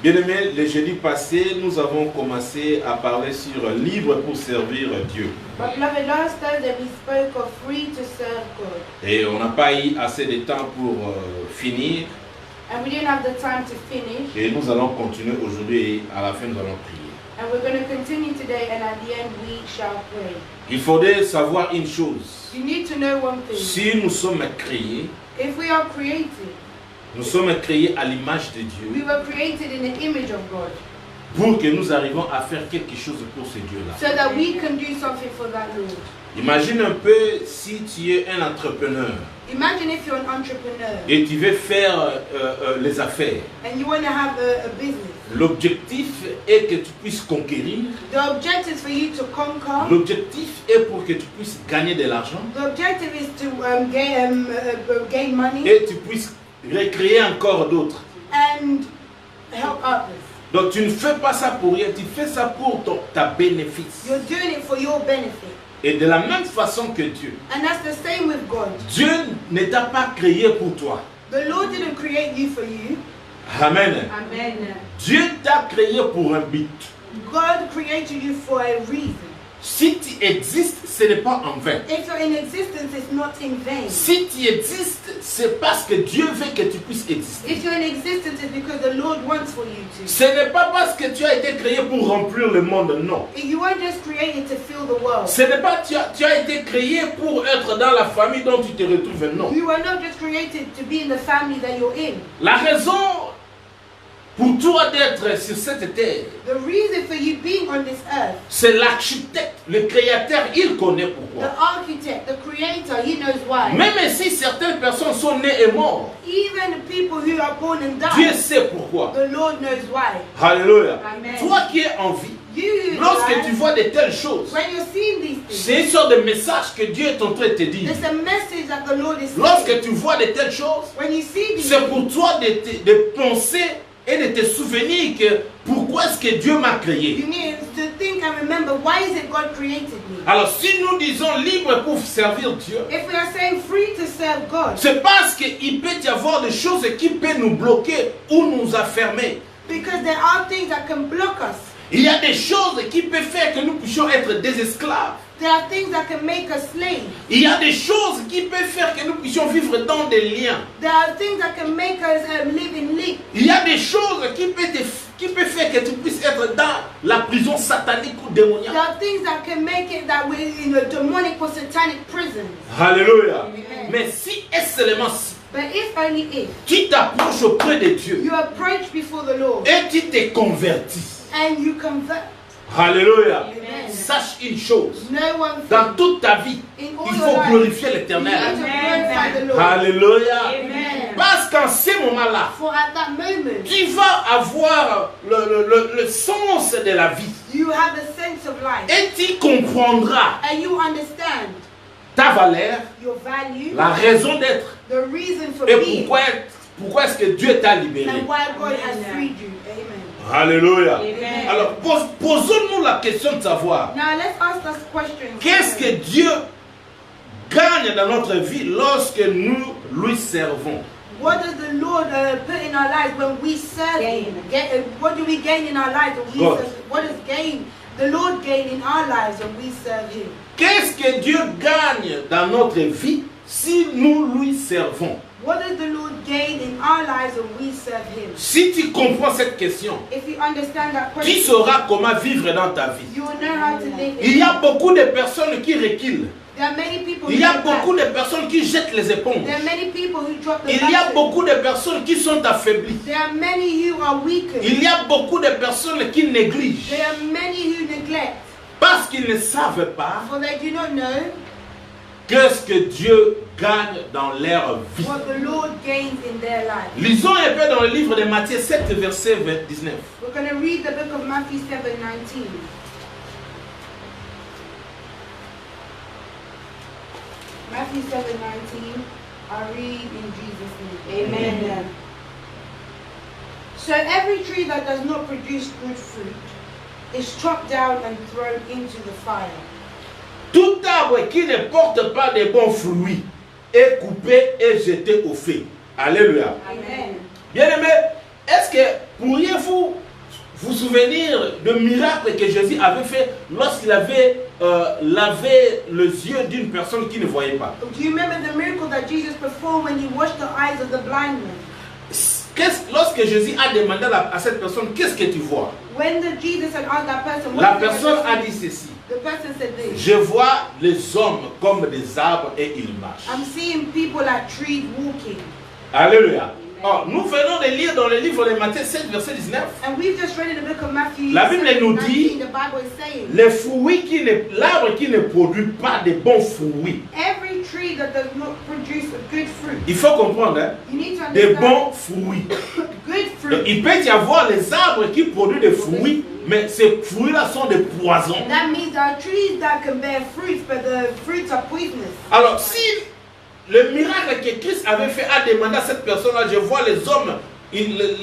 Bien-aimés, le jeudi passé, nous avons commencé à parler sur libre pour servir Dieu. But beloved, last Thursday we spoke of free to serve God. Et on n'a pas eu assez de temps pour finir. And we didn't have the time to finish. Et nous allons continuer aujourd'hui et à la fin nous allons prier. And we're going to continue today, and at the end we shall pray. Il faudrait savoir une chose. You need to know one thing. Si nous sommes créés, If we are created, nous sommes créés à l'image de we Dieu were created in the image of God, pour que nous arrivions à faire quelque chose pour ce Dieu-là. so that we can do something for that Lord. Imagine un peu si tu es un entrepreneur Imagine if you're an entrepreneur et tu veux faire les affaires. and you want to have a business. L'objectif est que tu puisses conquérir. The objective is for you to conquer. L'objectif est pour que tu puisses gagner de l'argent The objective is to gain money et tu puisses recréer encore d'autres. and help others. Donc tu ne fais pas ça pour rien, tu fais ça pour ta bénéfice. You're doing it for your benefit. Et de la même façon que Dieu, And that's the same with God. Dieu ne t'a pas créé pour toi. The Lord didn't create you for you. Amen. Amen. Dieu t'a créé pour un but. God created you for a reason. Si tu existes, ce n'est pas en vain. If you're in existence, it's not in vain. Si tu existes, c'est parce que Dieu veut que tu puisses exister. If you're in existence, it's because the Lord wants for you to. Ce n'est pas parce que tu as été créé pour remplir le monde, non. You weren't just created to fill the world. Ce n'est pas tu as été créé pour être dans la famille dont tu te retrouves, non. You were not just created to be in the family that you're in. La raison pour toi d'être sur cette terre, The reason for you being on this earth, c'est l'architecte, le créateur, il connaît the pourquoi. architect, the creator, he knows why. Même si certaines personnes sont nées et mortes, Even the people who are born and Dieu die, sait pourquoi. the Lord knows why. Alléluia. Amen. Toi qui es en vie, You, lorsque tu vois de telles choses, when you're seeing these things, c'est une sorte de message que Dieu est en train de te dire. there's a message that the Lord is saying. Lorsque tu vois de telles choses, When you see these c'est pour toi de penser et de te souvenir que pourquoi est-ce que Dieu m'a créé. you need to think and remember, why is it God created me? Alors si nous disons libre pour servir Dieu, If we are saying free to serve God, c'est parce qu'il peut y avoir des choses qui peuvent nous bloquer ou nous affermer. because there are things that can block us. Il y a des choses qui peuvent faire que nous puissions être des esclaves. There are things that can make us slaves. Il y a des choses qui peuvent faire que nous puissions vivre dans des liens. There are things that can make us live in leak. Il y a des choses qui peuvent faire que tu puisses être dans la prison satanique ou démoniaque. There are things that can make it that we're in a demonic or satanic prison. Alléluia. Amen. Mais si et seulement si But if only if tu t'approches auprès de Dieu you approach before the Lord et tu te convertis. and you convert, Alléluia. Amen. Sache une chose. no one Dans toute ta vie, in il all your faut life, glorifier you l'Éternel. have to glorify the Lord. Alléluia. Amen. Parce qu'en ce moment-là, For at that moment, tu vas avoir le sens de la vie. you have a sense of life Et tu comprendras and you understand ta valeur, your value, la raison d'être the reason for et being, pourquoi est-ce que Dieu t'a libéré. and why God has freed you. Amen. Alléluia. Amen. Alors, posons-nous la question de savoir Now let's ask us questions. qu'est-ce que Dieu gagne dans notre vie lorsque nous lui servons. What does the Lord put in our lives when we serve Him? What do we gain in our lives when we God. serve? What does the Lord gain in our lives when we serve Him? Qu'est-ce que Dieu gagne dans notre vie si nous lui servons? What does the Lord gain in our lives when we serve Him? Si tu comprends cette question, If you understand that tu question, sauras comment vivre dans ta vie. you will know how to live. Il y a beaucoup de personnes qui reculent. There are many people. Il y a who beaucoup back. de personnes qui jettent les éponges. There are many people who drop the Il y a baton. beaucoup de personnes qui sont affaiblies. There are many who are weakened. Il y a beaucoup de personnes qui négligent There are many who neglect, parce qu'ils ne savent pas for they do not know qu'est-ce que Dieu gagne dans leur vie. what the Lord gains in their life. Lisons un peu dans le livre de Matthieu 7, verset 19. We're going to read the book of Matthew 7:19. Matthew 7:19. I read in Jesus' name. Amen. So every tree that does not produce good fruit is struck down and thrown into the fire. Tout arbre qui ne porte pas de bons fruits est coupé et jeté au feu. Alléluia. Amen. Bien-aimé, est-ce que pourriez-vous vous souvenir de miracles que Jésus avait fait lorsqu'il avait lavé les yeux d'une personne qui ne voyait pas? Do you remember the miracle that Jesus performed when he washed the eyes of the blind man? Lorsque Jésus a demandé à cette personne, qu'est-ce que tu vois? When Jesus had asked that person, La what did personne they a dit ceci. The person said this. Je vois les hommes comme des arbres et ils marchent. I'm seeing people like trees walking. Alléluia. Oh, nous venons de lire dans le livre de Matthieu 7, verset 19. And we've just read in the book of Matthew. La Bible nous 19, dit, the Bible is saying, l'arbre qui ne produit pas de bons fruits. every tree that does not produce a good fruit. Il faut comprendre, hein, You need to des understand bons fruits. good Donc, fruit. il peut y avoir les arbres qui produisent des fruits, mais ces fruits-là sont des poisons. That means there are trees that can bear fruits, but the fruits are poisonous. Alors, si le miracle que Christ avait fait a demandé à cette personne-là, je vois les hommes,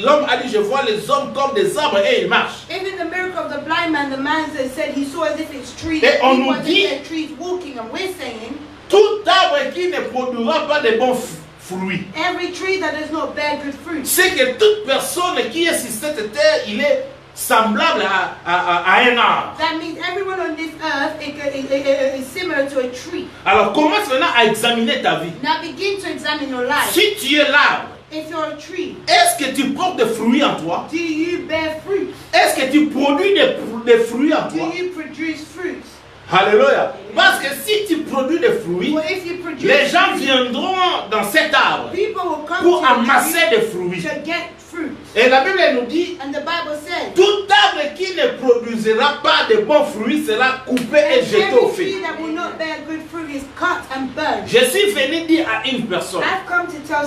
l'homme a dit, je vois les hommes comme des arbres et ils marchent. Even the miracle of the blind man, the man said he saw as if it's trees. Et on People nous as if dit- they're trees walking, and we're saying Tout arbre qui ne produira pas de bons fruits, every tree that does not bear good fruit. c'est que toute personne qui est sur cette terre, il est semblable à un arbre. That means everyone on this earth is similar to a tree. Alors commence maintenant à examiner ta vie. Now begin to examine your life. Si tu es l'arbre, If you're a tree, est-ce que tu portes des fruits en toi? do you bear fruit? Est-ce que tu produis des fruits en Do toi? you produce fruits? Alléluia. Parce que si tu produis des fruits, Well, if you produce les gens fruit, viendront dans cet arbre people will come pour to the amasser tree des fruits. to get fruit. Et la Bible nous dit, And the Bible says, tout arbre qui ne produira pas de bons fruits sera coupé et and jeté au every feu. tree that will not bear good fruit is cut and burned. Je suis venu dire à une personne, I've come to tell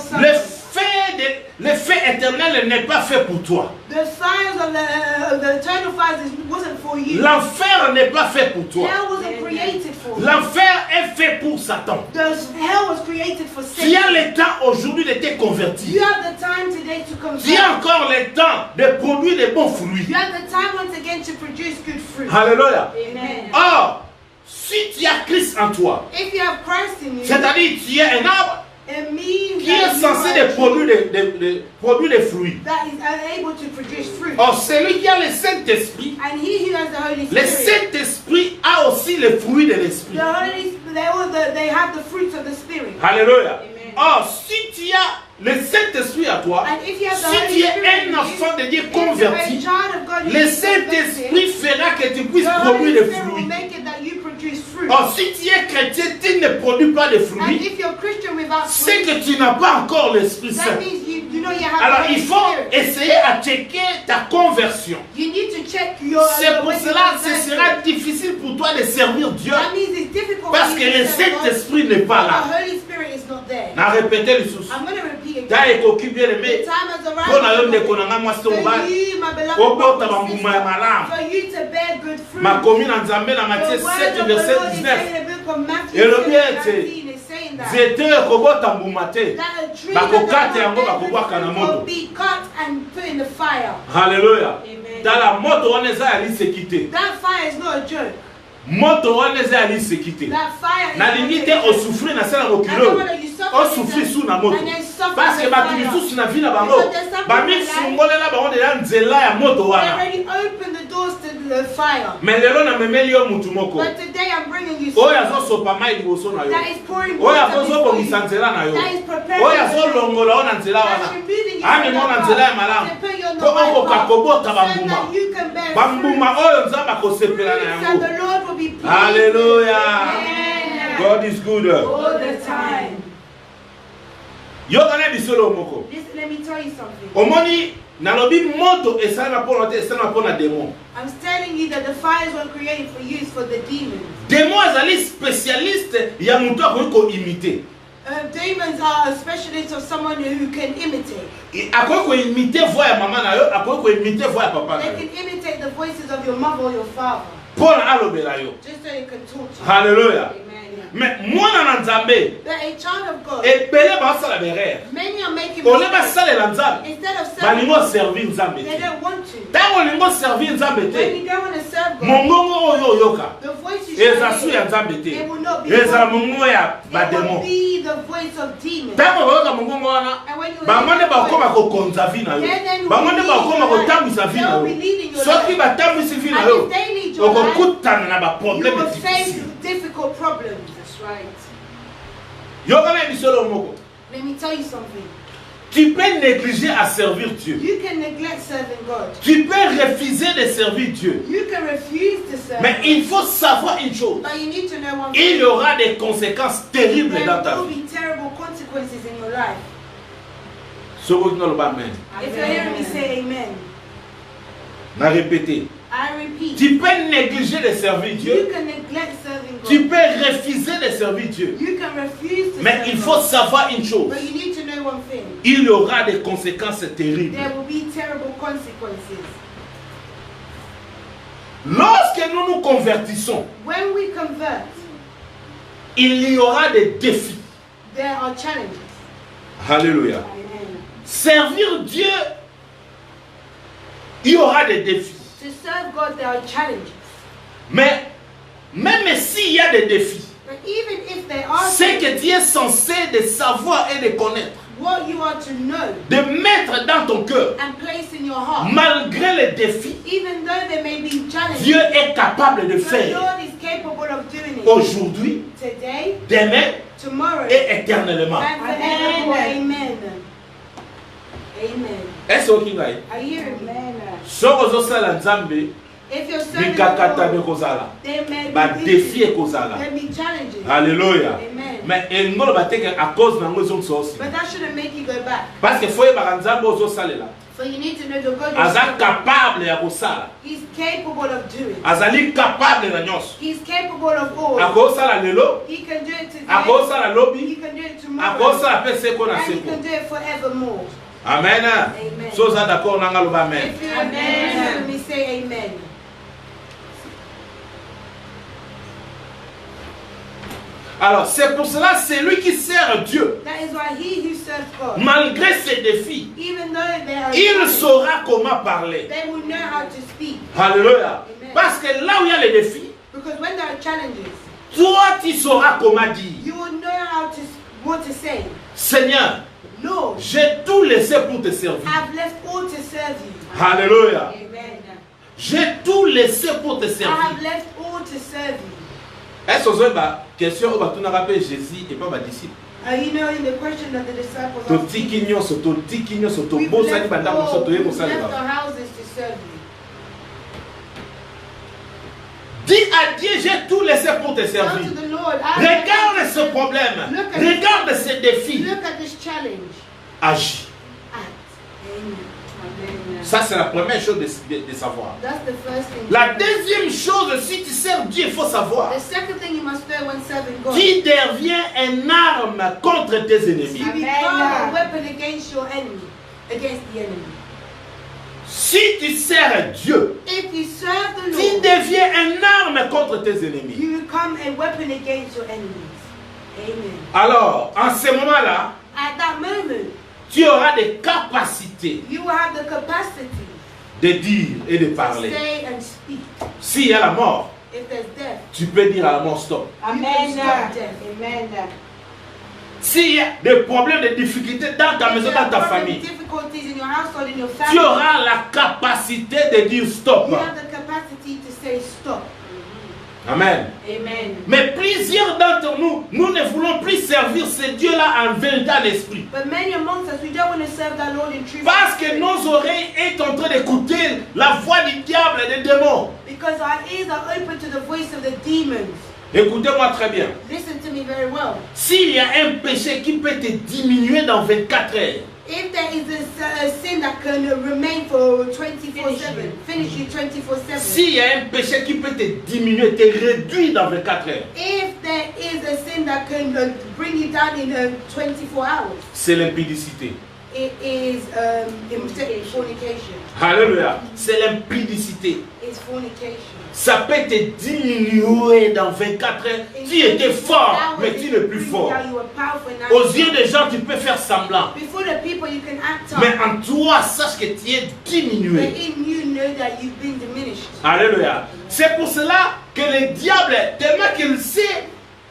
le feu éternel n'est pas fait pour toi. the fires of the eternal fires wasn't for you. L'enfer n'est pas fait pour toi. Hell wasn't created for you. L'enfer est fait pour Satan. Hell was created for Tu as Satan. le temps aujourd'hui de te convertir. You have the time today to Tu convert. as encore le temps de produire des bons fruits. You have the time once again to produce good fruit. Alléluia. Amen. Or, si tu as Christ en toi, If you have Christ in you, c'est-à-dire tu es un arbre it means qui est that you censé are de produire des fruits. that is unable to produce fruit. Or, celui qui a le Saint-Esprit, And he who has the Holy le Spirit, Saint-Esprit a aussi les fruits de l'Esprit. the Holy Spirit, they have the fruits of the Spirit. Alléluia. Amen. Or, si tu as le Saint-Esprit à toi, And if you have the si Holy tu es Spirit in un enfant de Dieu you, if you're a converti, child of God, le you Saint-Esprit fera que tu puisses the Holy produire des Spirit will fruits. make it that you produce fruit. Or, si tu es chrétien, tu ne produis pas de And fruits, if you're Christian without c'est fruit, que tu n'as pas encore l'Esprit that Saint. means you know you have Alors, the Holy il faut Spirit. essayer à checker ta conversion. You need to check your. C'est pour your cela que ways ce of sera life. difficile pour toi de servir Dieu. That means it's difficult Parce for que you le to serve God, Saint-Esprit n'est pas but là. the Holy Spirit is not there. Na répété les sous. I'm going to repeat again. Ta ekoki bien The aimé. time has Pour na yo arrived ndeko na nga mwasi for obali. you, my beloved Obota brother and bambuma ya sister, malamu. for you to bear good fruit. Makomi na Nzambe na The Matthieu word 7 of the verset Lord is 19. saying in the book of Matthew Et le bien, 7:19 is saying that. Zete ekobota mbuma te. That a tree Bakokate that does yango not bear bakobwaka na good moto. fruit will be cut and put in the fire. Alléluia. Amen. Tala moto wana eza ya liseki te. That fire is not a joke. Moto wana eza ya liseki te. That fire is nalingi not te a joke. osufri na se na I mokili don't oyo want you suffer osufri with su na them, moto and then suffer parce que the bato fire. misusu na vi na bango Because there's some people bamifungolela bango deja nzela ya moto They wana already opened the doors to the fire. me lelo namemeli yo mutu moko But today I'm bringing you oyo something azosopa mai liboso na yo that is pouring oyo water before you. azozobongisa nzela na yo That is preparing oyo the way. azolongola yo na nzela That's wana removing you amemo from na that nzela ya path. malamu To put you on the mpo right okoka path. kobota So bambuma that you can bear bambuma fruit. oyo nzambe akosepela na Fruits yango that the Lord will be pleased with. Hallelujah. Amen. God is good. All the time. yokana bisolo moko Listen, let me tell you something. omoni nalobi moto esalama mpona te esalama mpona démon I'm telling you that the fires weren't created for you, it's for the demons. démon azali spécialiste ya moto akoki koimite Demons are a specialist of someone who can imitate. akoki koimite voi ya mama na yo akoki koimite voi ya papa na They yo can imitate the voices of your mother or your father, mpona alobela yo just so they can talk to you. halleluya Amen. mais mwana na nzambe But a child of God, ebele basala berere many are making ole mistakes. basalela nzambe Instead of balingi serving, oservir nzambe they te don't want to. ntango olingi oservir nzambe When te you don't want to serve God, mongongo oyo oyoka the voice you ezasu ya nzambe te ezala mongongo ya bademo ntango bayoka mongongo wana bango nde bakoma kokonza vi na yo bango nde bakoma kotambwisa vi na yo soki batambwisi vi na yo okokutana na baproblème difficile yokana ebisolo moko. Let me tell you something. Tu peux négliger à servir Dieu. You can neglect serving God. Tu peux refuser de servir Dieu. You can refuse to serve. Mais il faut savoir une chose. But you need to know one Il y aura des conséquences terribles dans ta There will vie. be terrible consequences in your life. Amen. If you're hearing me say amen. Na répéter. I repeat. Tu peux négliger de servir You Dieu. can neglect serving God. Tu peux refuser de servir Dieu. You can refuse to Mais serve il God. faut savoir une chose. But you need to know one thing. Il y aura des conséquences terribles. There will be terrible consequences. Lorsque nous nous convertissons, When we convert, il y aura des défis. there are challenges. Alléluia. Amen. Servir Dieu, il y aura des défis. To serve God, there are challenges. Mais même s'il y a des défis, But even if there are c'est que tu es censé de savoir et de connaître, what you are to know de mettre dans ton cœur, and place in your heart, malgré les défis, even though there may be challenges, Dieu est capable de the faire Lord is capable of doing it aujourd'hui, today, demain tomorrow, et éternellement. and forevermore. Amen. Amen. Est-ce que vous avez Are you hearing me? If you're serving the Lord, there may be défi difficulties, there may be challenges. Alléluia. Amen. Mais engolo bateke à cause nango zonso aussi. But that shouldn't make you go back. Parce que foye baranzambo ozo salela. So you need to know the God Aza is capable ya kosala. He's capable of doing. Azali capable na nyonso. He's capable of all. Akosala lelo, He can do it today. akosala He lobi, can do it tomorrow. akosala pe seko na And he seko. can do it forevermore. Amen. Amen. So za d'accord nanga loba amen. If you're amen, let me say amen. Alors c'est pour cela c'est lui qui sert Dieu. That is why he who serves God, Malgré ses défis, even though there are il challenges, saura comment parler. they will know how to speak. Alléluia. Amen. Parce que là où il y a les défis, Because when there are challenges, toi tu sauras comment dire. you will know how to what to say. Seigneur, Lord, j'ai tout laissé pour te servir. I've left all to serve you. Alléluia. Amen. J'ai tout laissé pour te I servir. have left all to serve you. Est-ce que vous avez une question où tu n'as pas Jésus et pas ma disciple? You know, in the question that the disciples asked, Totiki nyonso, totiki nyonso, we've tobosani left banda moso, toye we've mosala left baba. our houses to serve you. Dis à Dieu, j'ai tout laissé pour te Tell servir. to the Lord, I Regarde ce problème. Regarde ces défis. look at this challenge. Agis. Act. Amen. Amen. Ça, c'est la première chose de savoir. That's the first thing. La deuxième chose, si tu sers Dieu, il faut savoir. The second thing you must know when serving God, Tu deviens une arme contre tes ennemis. you become a weapon against your enemy, against the enemy. Si tu sers Dieu, If you serve the tu Lord, deviens une arme contre tes ennemis. you become a weapon against your enemies. Amen. Alors, en ce moment-là, At that moment, tu auras des capacités you will have the capacity de dire et de to parler. say and speak. S'il y a la mort, If there's death, tu peux dire à la mort stop. you can stop death. S'il y a des problèmes, des difficultés dans ta If maison, there are dans ta problems, famille, difficulties in your household, in your tu family, auras la capacité de dire stop. you have the capacity to say stop. Amen. Amen. Mais plusieurs d'entre nous, nous ne voulons plus servir ce Dieu-là en véritable esprit. But many amongst us, we don't want to serve the Lord in truth. Parce que nos oreilles sont en train d'écouter la voix du diable et des démons. Because our ears are open to the voice of the demons. Écoutez-moi très bien. Listen to me very well. S'il y a un péché qui peut te diminuer dans 24 heures, If there is a sin that can remain for 24/7, finish you 24/7. s'il y a un péché qui peut te diminuer, te réduire dans 24 heures, If there is a sin that can bring you down in 24 hours, c'est l'impudicité. it is fornication. Alléluia. C'est l'impudicité. It's fornication. Ça peut te diminuer dans 24 heures. Tu étais fort, mais tu n'es plus fort. Aux yeux des gens, tu peux faire semblant. Before the people, you can act Mais up. en toi, sache que tu es But diminué. in you know that you've been diminished. Alléluia. C'est pour cela que le diable, tellement qu'il sait,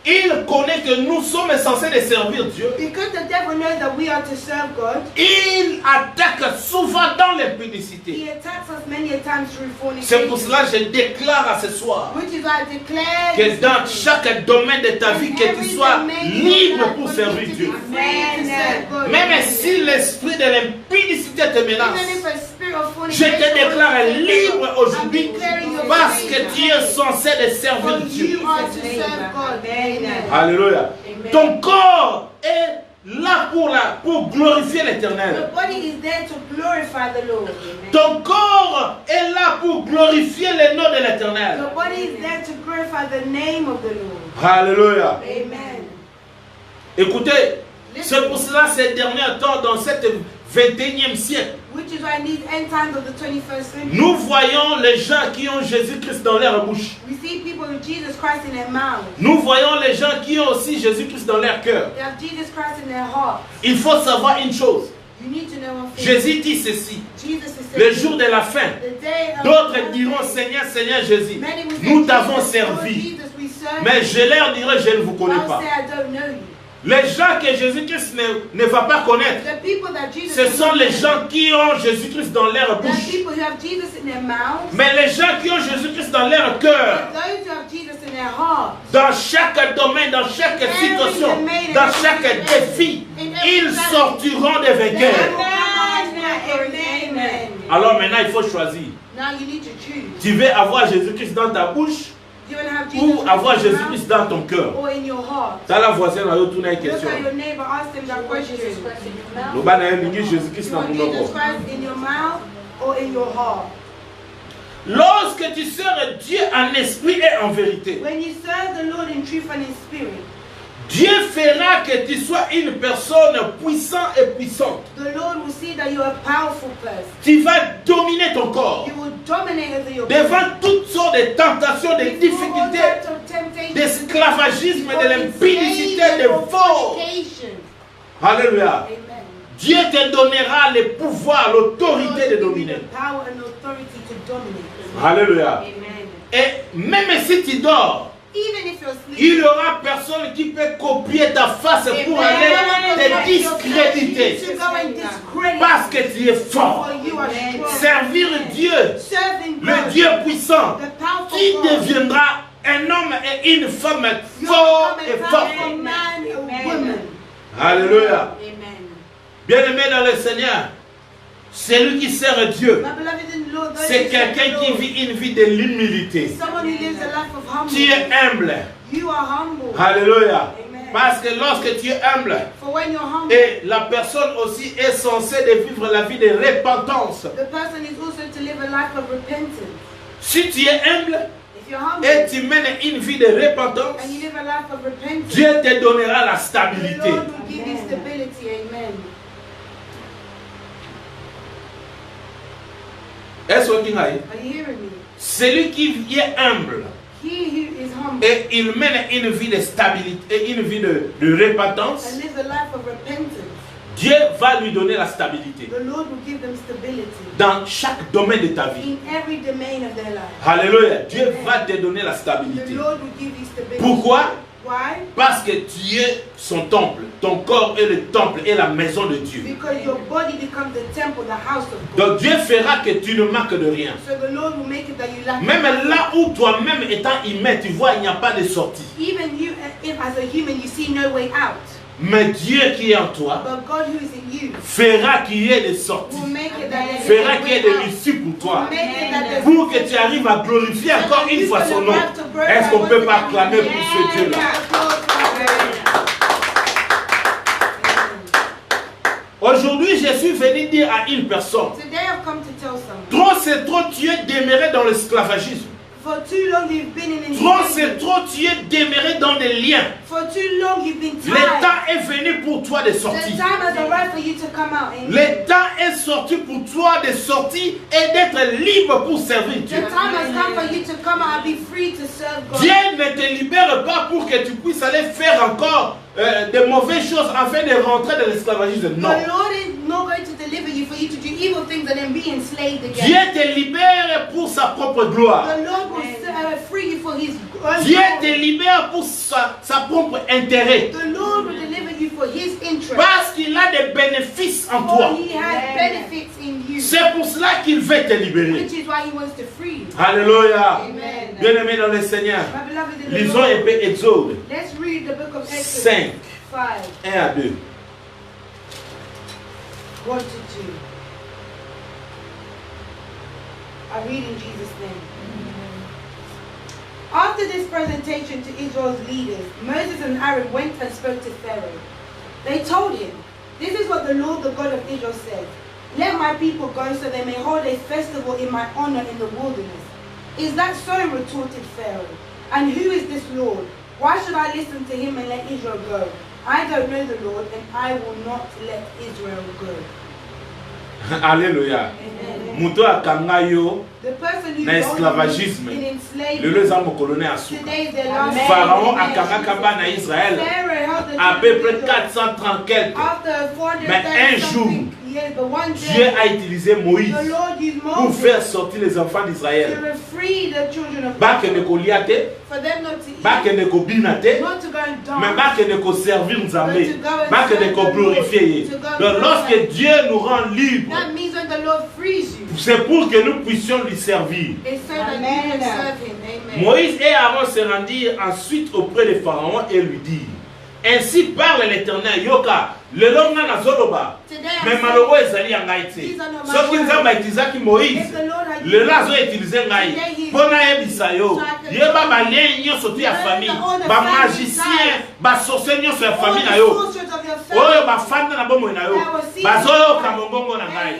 il connaît que nous sommes censés de servir Dieu. Because the devil knows that we are to serve God. Il attaque souvent dans l'impudicité. He attacks us many a times through fornication. C'est pour cela que je déclare à ce soir Which is why I declare que dans chaque domaine de ta vie, que tu sois libre pour servir Dieu. Même si l'esprit de l'impudicité te menace, je te déclare libre aujourd'hui parce que tu es censé de servir Dieu. Alléluia. Ton corps est là pour glorifier l'Éternel. Ton corps est là pour glorifier le nom de l'Éternel. Alléluia. Écoutez, c'est pour cela ces derniers temps, dans cette 21e siècle, nous voyons les gens qui ont Jésus-Christ dans leur bouche. Nous voyons les gens qui ont aussi Jésus-Christ dans leur cœur. Il faut savoir une chose. Jésus dit ceci. Le jour de la fin, d'autres diront Seigneur, Seigneur Jésus, nous t'avons servi. Mais je leur dirai, je ne vous connais pas. Les gens que Jésus-Christ ne va pas connaître, ce sont les gens qui ont Jésus-Christ dans leur bouche. Mais les gens qui ont Jésus-Christ dans leur cœur, dans chaque domaine, dans chaque situation, dans chaque défi, ils sortiront des vainqueurs. Alors maintenant, il faut choisir. Tu veux avoir Jésus-Christ dans ta bouche ou avoir Jésus-Christ dans ton cœur? Dans la voisine, on a tourné une question. Jésus-Christ dans ton cœur. Lorsque tu sers Dieu en esprit et en vérité, Dieu fera que tu sois une personne puissante et puissante. Tu vas dominer ton corps devant toutes sortes de tentations, de difficultés, d'esclavagisme, de l'impudicité, de faux. Alléluia. Dieu te donnera le pouvoir, l'autorité de dominer. Alléluia. Et même si tu dors, il n'y aura personne qui peut copier ta face pour aller te discréditer. Parce que tu es fort. Servir Dieu, le Dieu puissant, qui deviendra un homme et une femme forts et forts. Alléluia. Bien-aimé dans le Seigneur, celui qui sert Dieu, c'est quelqu'un qui vit une vie de l'humilité. Tu es humble. Alléluia. Parce que lorsque tu es humble, et la personne aussi est censée de vivre la vie de repentance. Si tu es humble et tu mènes une vie de repentance, Dieu te donnera la stabilité. Celui qui est humble et il mène une vie de stabilité, une vie de repentance, Dieu va lui donner la stabilité dans chaque domaine de ta vie. Alléluia. Dieu va te donner la stabilité. Pourquoi? Parce que tu es son temple. Ton corps est le temple et la maison de Dieu. Donc Dieu fera que tu ne manques de rien. Même là où toi-même étant humain, tu vois, il n'y a pas de sortie. Mais Dieu qui est en toi fera qu'il y ait des sorties, fera qu'il y ait des issues pour toi, pour que tu arrives à glorifier encore une fois son nom. Est-ce qu'on ne peut pas clamer pour ce Dieu-là? Aujourd'hui, je suis venu dire à une personne, trop c'est trop, tu es demeuré dans l'esclavagisme. Trop c'est trop, tu es demeuré dans des liens. Le temps est venu pour toi de sortir. Le temps est sorti pour toi de sortir et d'être libre pour servir Dieu. Dieu ne te libère pas pour que tu puisses aller faire encore de mauvaises choses afin de rentrer dans l'esclavagisme. Non. Dieu te libère pour sa propre gloire. free you for his Dieu te libère pour sa propre intérêt. The Lord will deliver you for his interest. Parce qu'il a des bénéfices en toi. He has benefits in you. C'est pour cela qu'il veut te libérer. Which is why he wants to free you. Alléluia. Amen. Bien-aimé dans le Seigneur. My beloved in the Lisons Lord. épée Exode. Let's read the book of Exodus 5. 5. 1 à 2. 1 to 2. I read in Jesus' name. After this presentation to Israel's leaders, Moses and Aaron went and spoke to Pharaoh. They told him, "This is what the Lord, the God of Israel, says. Let my people go so they may hold a festival in my honor in the wilderness." "Is that so?" retorted Pharaoh. "And who is this Lord? Why should I listen to him and let Israel go? I don't know the Lord, and I will not let Israel go." Alléluia. Muto akanga yo The person who na esclavagisme. in enslavement. Le leza mokolone asuka. Today is their last Pharaon day. akanga kaba na Israël. Pharaoh held the À peu près children 430 quelques. after 430 Mais un jour, something years, but one Dieu day, a utilisé Moïse the Lord used pour Moses faire sortir les enfants to d'Israël. free the children of Bakende Israel, koliate, for them not to eat, bakende kobina te, not to go and mais dance. bakende ko servir Nzambe, bakende ko glorifier. Donc lorsque Dieu nous rend libres, That means when the Lord frees you, c'est pour que nous puissions lui servir. it's so that you can serve him. Amen. Moïse et Aaron se rendirent ensuite auprès de Pharaon et lui dirent: "Ainsi parle l'Éternel, Yoka, le longa na zoloba, mais malheureux ezali ya ngai te. Soki Nzambe aitilisaki Moïse, If the Lord had lelo azoutilize ngai mpo nayebisa yo yeba balien nyonso tu ya famille, bamagicien, basorcier nyonso ya famille na yo oyo bafanda na bomoi na yo bazoyoka mongongo na ngai.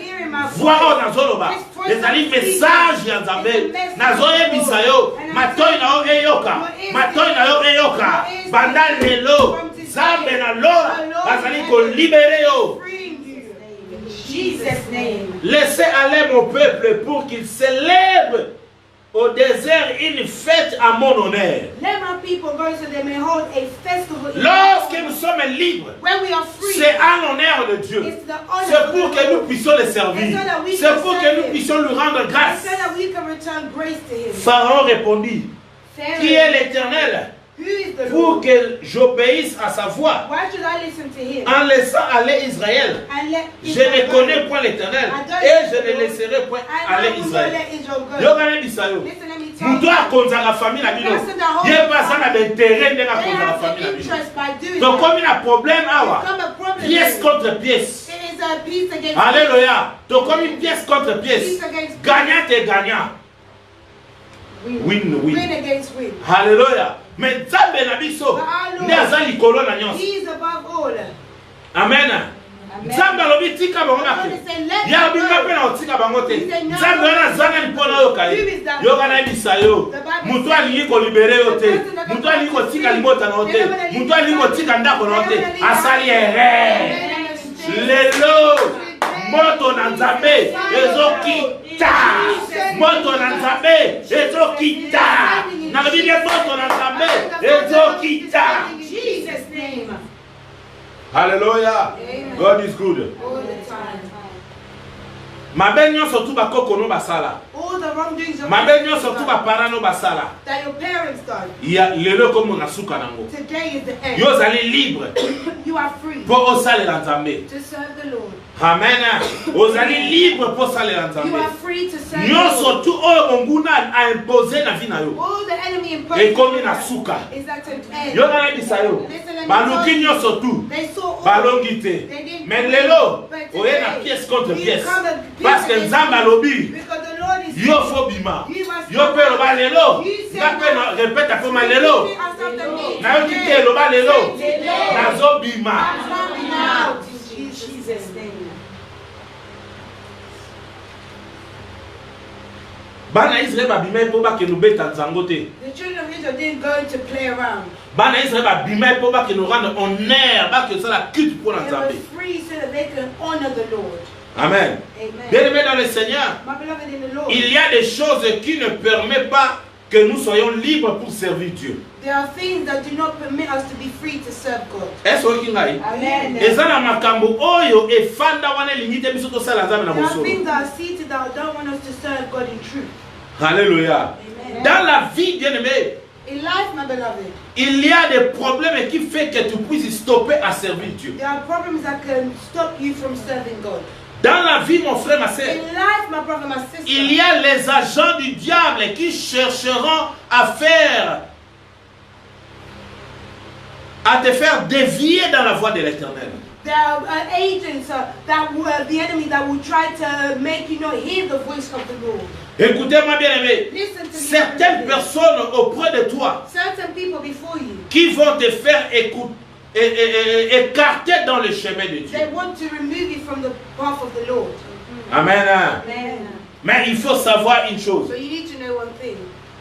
Voix oyo nazoloba ezali message ya Nzambe. Nazoyebisa yo matoi na yo eyoka, matoi na yo eyoka. Banda lelo Nzambe na lola bazali kolibere yo. Jesus' name. Laissez aller mon peuple pour qu'il célèbre au désert une fête à mon honneur. Let my people go so they may hold a festival. Lorsque nous sommes libres, When we are free, c'est à l'honneur de Dieu. it's the honor C'est of pour the que nous Lord. puissions le servir. C'est pour que nous puissions lui rendre grâce. So that we can return grace to him. Pharaon répondit: Pharaoh, "Qui est l'Éternel who is the pour Lord? que j'obéisse à sa voix Why should I listen to him? en laissant aller Israël? And let Je Israel ne go? connais point l'Éternel et je ne laisserai point And aller I will not Israël." let Israel go. Yokana bisayo. Listen, let me tell Mutu you. akonzaka famille na bino. Ye baza na d'intérêt ndenge They akonzaka have famille the na bino. interest by doing Donc that. comme il a problème awa, Become a problem. pièce contre pièce. It is a piece against Alléluia. Donc comme une pièce contre pièce, piece against gagnant et gagnant. Win, win win. against win. Alléluia. Mais Nzambe na biso, nde aza likolo na nyonso. He is above all. Amen. Nzambe alobi tika bango na God te. is saying, let Ya them binga go. pe na otika bango te. He said, no. Nzambe wana azanga lipona yoka ye. Who is that? Yoka na yebisa yo. The Bible Mutu says, alingi kolibere yo te. the person that Mutu God alingi wants to kotika free, libota na yo te. they're gonna leave Mutu alingi the kotika ndako na yo te. They're gonna leave Asali the erreur. They're Lelo moto na Nzambe ezokita. Moto na Nzambe ezokita. Na biblia moto na Nzambe ezokita. In Jesus' name. Hallelujah. Amen. God is good. All the time. Mabe nyonso tu bakoko no basala. All the wrongdoings of Mabe nyonso tu bapara no basala. that your parents done. Ya lelo komo na suka nango. Today is the end. Yo zali libre You are free po osalela Nzambe. to serve the Lord. Amen. Ozali libre po osalela You Nzambe. are free to serve the Nyonso Lord. tu oyo monguna a imposé na vie na yo. All the enemy imposed Ekomi na suka. is at an end. Yo na yebisa yo. Baluki nyonso tu. They saw all. Balongi te. Mais lelo oye na pièce contre pièce. Parce que Nzambe alobi. Because the Lord is Yo fo bima. You must Yo pe loba lelo. You say Nga pe no. répète afo ma lelo. Repeat after me. Na yo kite loba lelo. Lelo. Nazo bima. I'm coming out in Jesus' name. Bana Israël babima po ba ke no beta nzango te. The children of Israel didn't go to play around. Bana Israël babima po ba ke no rendre honneur, ba ke ça la culte pour They Nzambe. were free so that they can honor the Lord. Amen. Amen. Bien-aimés dans le Seigneur, My beloved in the Lord, il y a des choses qui ne permettent pas que nous soyons libres pour servir Dieu. there are things that do not permit us to be free to serve God. Est-ce que ngai? Amen. Eza na makambo oyo efanda wana limite biso to sala Nzambe na There are bosolo. things that are seated that don't want us to serve God in truth. Alléluia. Amen. Dans la vie, bien-aimé, in life, my beloved, il y a des problèmes qui font que tu puisses stopper à servir Dieu. there are problems that can stop you from serving God. Dans la vie, mon frère, ma soeur, In life, my brother, my sister, il y a les agents du diable qui chercheront à te faire dévier dans la voie de l'Éternel. there are agents that will, the enemy that will try to make you not hear the voice of the Lord. Écoutez-moi bien aimé, Listen to me, certaines everybody. personnes auprès de toi Certain people before you, qui vont te faire écarter dans le chemin de Dieu. they want to remove you from the path of the Lord. Amen. Amen. Mais il faut savoir une chose, So you need to know one thing.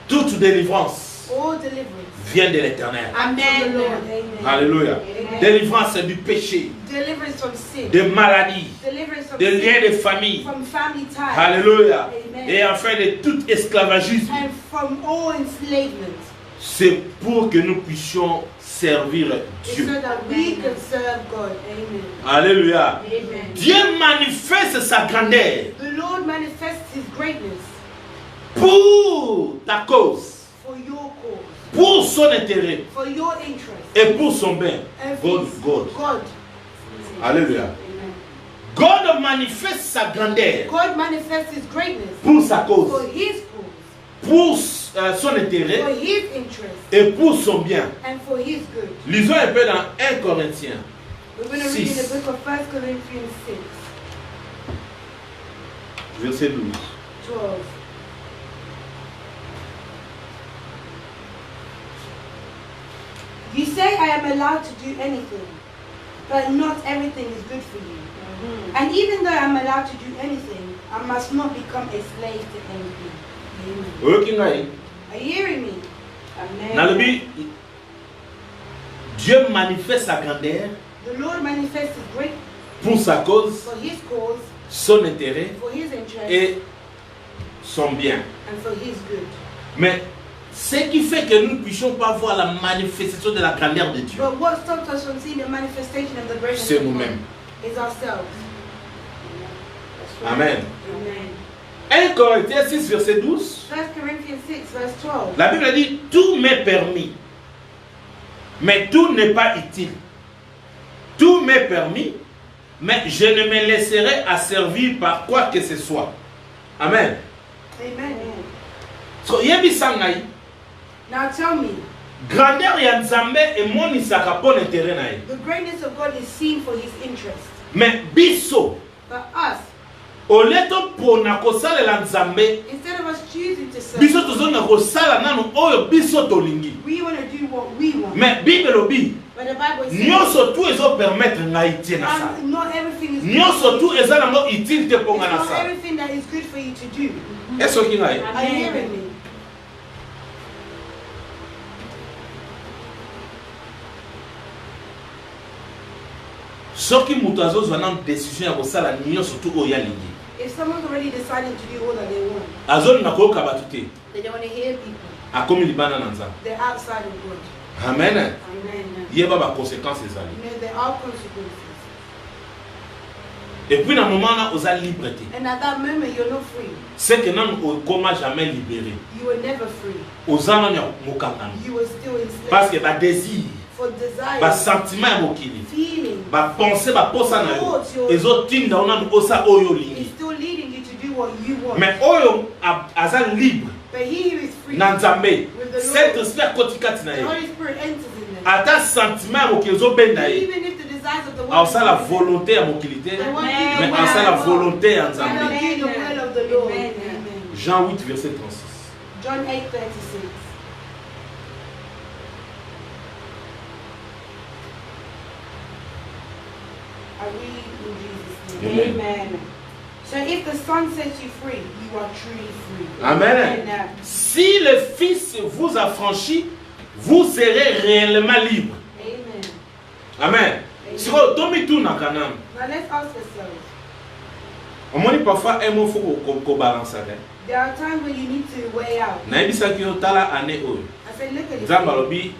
toute délivrance All deliverance vient de l'Éternel. from the Lord. Amen. Alléluia. Amen. Délivrance du péché, Deliverance from sin. de maladie, Deliverance from de sin. liens de famille. From family ties. Alléluia. Amen. Et enfin de tout esclavagisme. And from all enslavement. C'est pour que nous puissions servir It's Dieu. so that we can serve God. Amen. Alléluia. Amen. Dieu manifeste sa grandeur The Lord manifests His greatness pour ta cause, for your cause, pour son intérêt for your interest, et pour son bien. and for God. Alléluia. Amen. God manifeste sa grandeur God manifests His greatness pour sa for cause, His cause, pour son intérêt for His interest, et pour son bien. and for His good. Lisons un peu dans 1 Corinthiens. We're going to read in the 6. book of 1 Corinthians 6, Verset 12. 12. You say I am allowed to do anything, but not everything is good for you. And even though I'm allowed to do anything, I must not become a slave to anything. Amen. Oyokingai. Are you hearing me? Nalobi, Dieu manifeste sa grandeur The Lord manifests His greatness pour sa cause, for His cause, son intérêt for His interest, et son bien. and for His good. Mais ce qui fait que nous ne puissions pas voir la manifestation de la grandeur de Dieu, But what stops us from seeing the manifestation of the greatness c'est of God nous-mêmes. is ourselves. Amen. Amen. 1 Corinthiens 6, verset 12. 1 Corinthians 6, verse 12. La Bible dit, tout m'est permis, mais tout n'est pas utile. Tout m'est permis, mais je ne me laisserai asservir par quoi que ce soit. Amen. Amen. So, yebi sangai, Now tell me, grandeur ya Nzambe emonisaka pour l'intérêt na ye. the greatness of God is seen for His interest. Mais biso, But us, oleto pona kosalela Nzambe, instead of us choosing to serve, biso tozonga kosala nanu oyo biso tolingi. we want to do what we want. Mais Bible lobi, But the Bible says, nyonso tu ezo permettre ngai tie na sala. not everything is good Nyonso for tu you. eza nango utile te It's ponga na not sala. everything that is good for you to do. Est-ce que ngai? Are you hearing me? Soki mutu azozwa na décision ya kosala nyonso tu oyo alingi, If someone's already decided to do all that they want, azolinga koyoka bato te, they don't want to hear people. akomi libanda na Nzambe. They're outside of God. Amen. Amen. Yeba ba conséquences ezali. You know, there are consequences. Et puis na moment na oza libre te. And at that moment, you're not free. C'est que nanu okoma jamais libéré. You were never free. Oza nanu ya mokangami. You were still enslaved. Parce que ba désir, For desire, ba sentiment ya mokili, feeling, ba pensée, ba posa na yo, ezotinda onanu osa oyo is lingi. still leading you to do what you want. Mais oyo aza libre But he who is free, na Nzambe, with the cet Lord, esprit akoti kati na the ye. Holy Spirit enters in them. Ata sentiment ya mokili ezobenda ye. Even if the desires of the world Aosala are good, volonté ya mokili te, they won't do mais the will aosala of God. volonté ya They Nzambe. don't do the will of the Lord. Amen. Amen. Jean 8, verset 36. John 8:36. I read in Jesus' name. Amen. So if the Son sets you free, you are truly free. Amen. Amen. Si le Fils vous affranchit, vous serez réellement libre. Amen. Amen. Siko tomi tu na kanam. Now let's ask ourselves. On moni parfois un mot faut ko balancer. There are times when you need to weigh out. Na yebisa ki otala ane oyo. I said, look at it. Nzambe alobi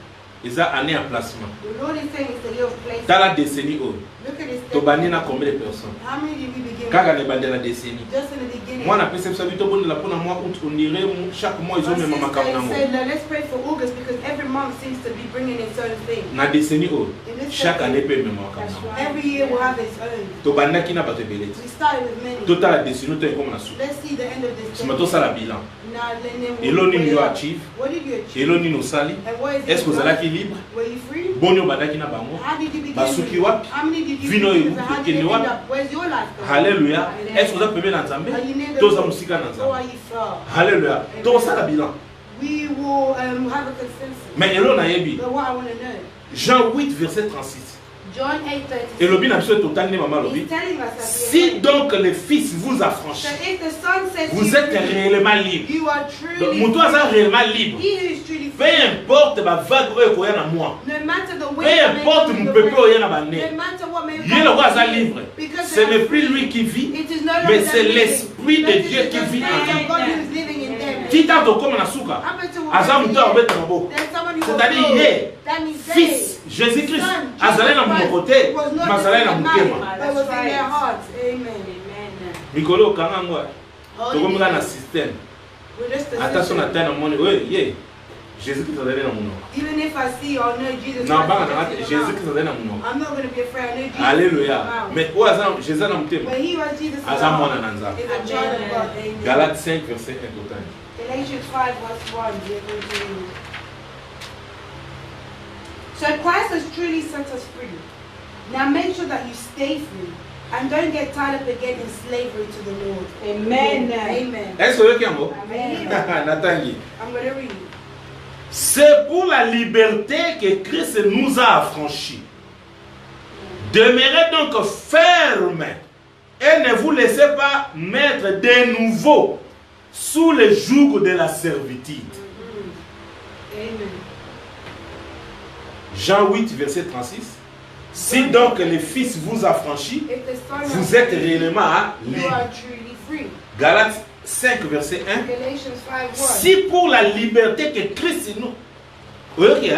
Ils ont année en placement. The Lord is saying it's the year of placement. Dans la décennie, Look at this. tu as combien de personnes? How many did we begin? Quand on est dans la décennie. Just in the beginning. Moi, la perception du temps, on dirait chaque mois, ils ont même un said, let's pray for August because every month seems to be bringing in certain things. Dans la décennie, chaque année peut même Every year will have its own. Tu as We started with many. Total la décennie, tu es comme la soupe. Let's see the end of this. Tu m'as ça la bilan. Now, then Et l'on y a achieve. What did you achieve? Et l'on y nous sali. And what is it? Est-ce que vous allez libre? Were you free? Bonio badaki na bango. How did you begin? Basuki wapi? How many did you Vino begin? ebu How did kende you end wapi? up? Where's your life going? Hallelujah. Est-ce que vous avez payé dans Nzambe? Toza musika na How Nzambe. are you felt? Hallelujah. Donc ça la bilan. We will have a consensus. Mais elo na yebi. But what I want to know. Jean 8 verset 36. John 8:36. Et l'obi n'a absolu total ne maman l'obi. He's telling us that Si donc le Fils vous affranchit, so if the Son sets vous you êtes free, réellement libre. you are Donc truly mon toi est réellement libre. He who is truly Peu free. importe ma vague oyo koya na moi. No matter the Peu way that may importe come mon your peuple way, oyo na bande. no matter what may Il est come le roi to à you, libre. because Ce they are n'est plus free. lui qui vit, It is no longer mais them c'est living, l'Esprit but de it Dieu is qui the vit en Spirit eux. of God who is living in them. Tita tokoma na suka. Happen to Aza what muto abeta mabo. there's someone who C'est-à-dire will ye, that means Fils Jésus-Christ, Son, azalé na mon côté, was not mazalé na just in motema. mind, but was in their hearts. Amen. Mikolo kanga ngwa. Holy Tokomga na Spirit. système. We're just the Attention na system. tana moni. Oui, ye. Jésus-Christ azalé na mon. Even if I see or know Jesus Non, Christ, banga I'm na not Jésus-Christ azalé na mon. going to be afraid. I know Jesus. Alléluia. Wow. Mais où aza Jésus na motema? When he was Jesus, Aza mwana na Nzambe. is a child of God. Amen. Galates 5 verset 1 total. Galatians 5 verse 1. we're going to read. So Christ has truly set us free. Now make sure that you stay free and don't get tied up again in slavery to the Lord. Amen. Amen. Est-ce que vous avez Amen. Natangi. I'm going to read. C'est pour la liberté que Christ nous a affranchis. Demeurez donc fermes et ne vous laissez pas mettre de nouveau sous le joug de la servitude. Amen. Jean 8, verset 36. Si donc le Fils vous affranchit, If the Son has vous êtes freed you, réellement you libre. are truly free. Galates 5, verset 1. Galatians 5 1. Si pour la liberté que Christ nous... Ok,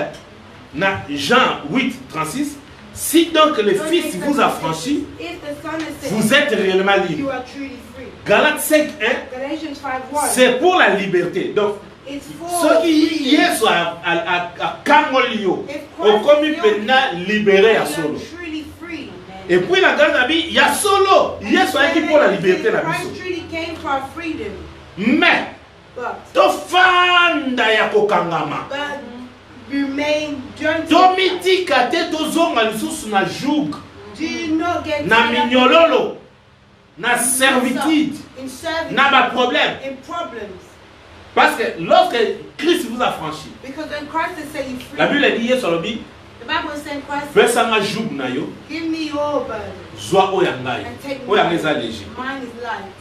na Jean 8, 36. Si donc le Fils vous affranchit, If the Son has set vous êtes réellement you libre. are truly free. Galates 5, 1. Galatians 5 1. C'est pour la liberté. Donc, It's for ceux qui freedom. sont à Kangolio, If au Christ commis is maintenant libéré à you solo. are truly free. Et puis la grande ami, il y a solo. Il y a ceux qui pour la liberté la Christ biso. truly came for our freedom. Mais, But to fanda ya kokangama. remain don't To mitika te to zonga lisusu na joug, do not get na tied up minyololo, na servitude, in serving na ba problème. in problems. Parce que lorsque Christ vous a franchi, Because when Christ has set you free, la Bible dit Yesu alobi, the Bible is saying Christ pesanga joug na yo, give me your burden. zwa oya ngai. Oya ngai eza léger. Mine is light.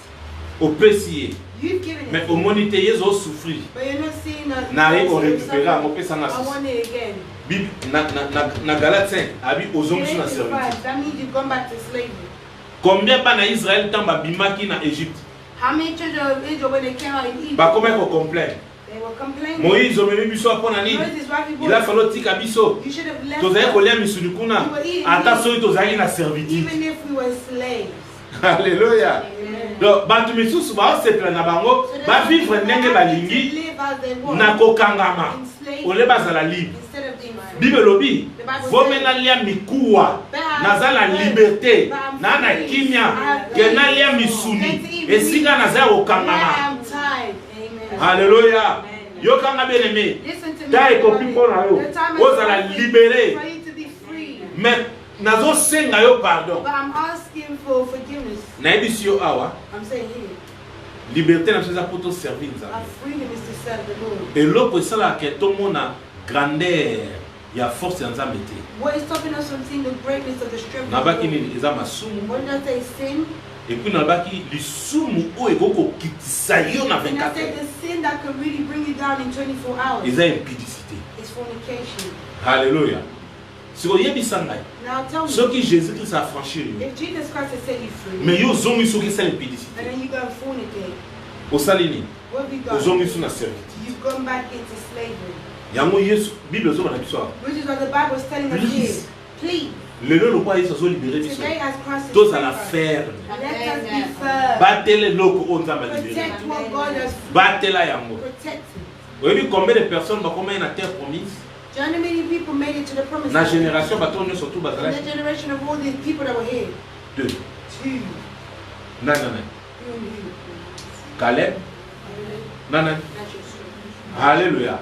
Opesi ye. You've given it. Mais to au me, moni te yezo souffrir. but you're not seeing us. Nari o récupérer en opesanga I sisi. want it again. Bible na Galates 5 abi ozongi na Galatians servitude. 5, that means you've gone back to slavery. Combien bana Israël tant babimaki na Égypte? How many children of Israel when they came out in Egypt? Ba comment ko complain? They were complaining. Moïse omemi biso apona nini? Moses, why Il a people? fallu tika biso. You should have left Tozali us, kolia misuni kuna. Ata soki tozali na servitude. even if we were slaves. Alléluia. Amen. Donc bato misusu baosepela na bango So that bavivre people ndenge are balingi to live as they want, na kokangama in slavery, ole bazala libre. instead of being free. Bible lobi vomena lia mikuwa naza na liberté na na kimia ke na lia misuni esika naza I kokangama. am tired. Amen. Alléluia. Yo kanga bien aimé. Listen to me. Ta ekopi mpona yo. The time is Ozala right libéré. for you to be free. Mais nazo senga yo pardon. But I'm asking for forgiveness. Nayebi yo awa. I'm saying here, Liberté na chose pour te servir our Nzambe. freedom is to serve the Lord. Eloko esala ke tomona grandeur ya force ya Nzambe te. What is stopping us from seeing the greatness of the strength of the Nabaki Lord? nini eza masumu. What did I say? Sin. Et puis nabaki lisumu oyo ekokokitisa yo na And I 24 said heures. the sin that can really bring you down in 24 hours Eza impudicité. is fornication. Alléluia. sikoyebisa ngai Now tell me, soki Jésus-Christ a franchi yo if Jesus Christ has set you free, mais yo ozongi soki esala and impudicité then you go and fornicate, osali nini what have you done? ozongi so na servitude. You've gone back into slavery. Yango Yesu Bible zo bana biso. Which is what the Bible is telling us here. Please. Le lo kwa Yesu zo libérer biso. Today as Christ is Tous à la ferme. Let us be firm. Batele loko on Nzamba libérer. Protect what God has. Batela yango. Protect it. Vous voyez combien de personnes vont combien na terre promise? Do you know how many people made it to the promised Na land? génération batonyo surtout bazala. In the generation of all these people that were here. 2. 2. Non. Caleb. Non. Alléluia.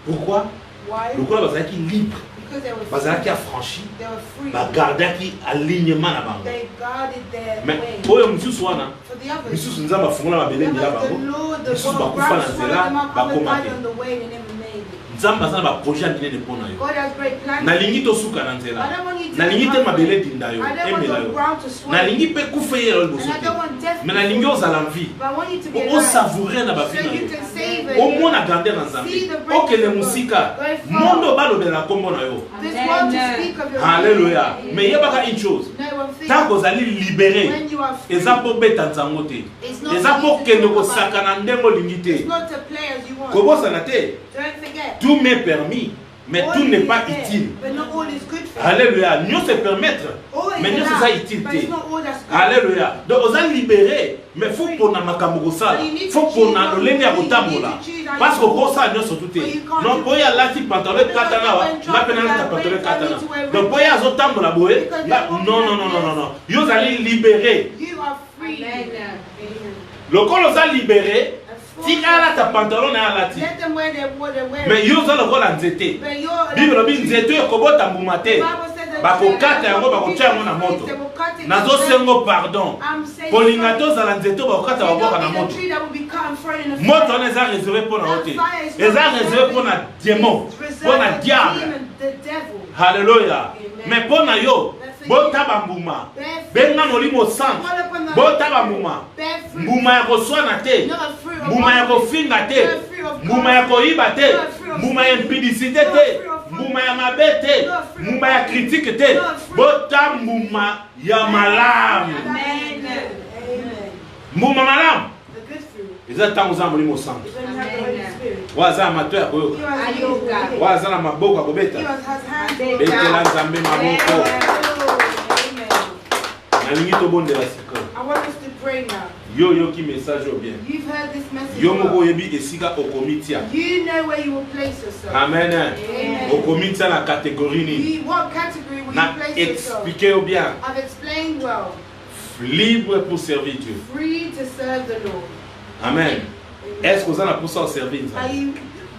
Pourquoi? Why? Pourquoi bazala qui libre? Because they were Bazala free. qui affranchi. They were free. Ba garder qui alignement na bango. They guarded their Mais way. oyo mususu wana. For the others, Misusu nzamba fungula mabele bila the bango. Lord, the Misusu God, bakufa na swallowed nzela them up, bakoma died te. on the way, they never made it. Nzamba sana ba projet ndine pona yo. God has great plans. Nalingi tosuka na I nzela. don't want you to Nalingi te mabele dinda yo. I don't want Emela the yo. ground to swallow. Nalingi pe kufe yo And bosote. I don't want death. Mais nalingi ozala en vie. But I want you to be O alive. savourer na ba So vie na you yo. can save it. Au moins na garder na nzambe. Okele musika. Mondo balobela kombo na yo. This world to speak of your Alléluia. Mais yebaka une chose. No one thing. Tant kozali libéré. When you are free, Eza po beta nzango te. it's not Eza po for you to kende talk about. kosakana ndengo lingi It's te. not to play as you want. Kobosana te. Don't forget. Tout m'est permis, mais All tout n'est is pas there, utile. But not all is good for you. Alléluia. Nous se permettre, All is mais nous allowed, c'est ça utilité. but it's not all that's good. Alléluia. Donc on a libéré, mais faut pour na makambo kosala. Faut pour na lolenge ya kotambola. Parce que pour ça nous surtout te. Non pour ya lati pantalon katana wa, na pena na pantalon katana. Donc pour ya zotambola boye, non. Yo allez libérer. You are free. Le col os a libéré. Si ala ta pantalon na lati. Let them wear their what they wear. Mais yo za le kola nzete. But you're Bible lobi nzete yo kobota mbuma te. Bakokata yango bakotia yango na moto. Nazo sengo pardon. Kolinga tozala nzete bakokata baboka na moto. Moto wana eza réservé mpona yo te. Eza réservé mpona démon, mpona diable. Halleluya. Mais mpona yo botaba mbuma. Benga molimo centre. Botaba mbuma. Mbuma ya koswana te. Mbuma ya kofinga te. Mbuma ya koyiba te. Mbuma ya impudicité te. Mbuma ya mabe te. Mbuma ya critique te. Bota mbuma ya malamu. Mbuma malamu. Eza ntango oza molimo centre. Waza amateur ya koyoka. Waza na maboko ya kobeta. Betela nzambe maboko. Nalingi tobondela sika. I want us to pray now. Yo yoki message au bien. You've heard this message. Yo moko yebi esika okomitia. You know where you will place yourself. Amen. Amen. Okomitia na catégorie ni. What category will Na you place yourself? expliquer au bien. I've explained well. Libre pour servir Dieu. Free to serve the Lord. Amen. Est-ce que vous en avez pour ça servir Are Dieu?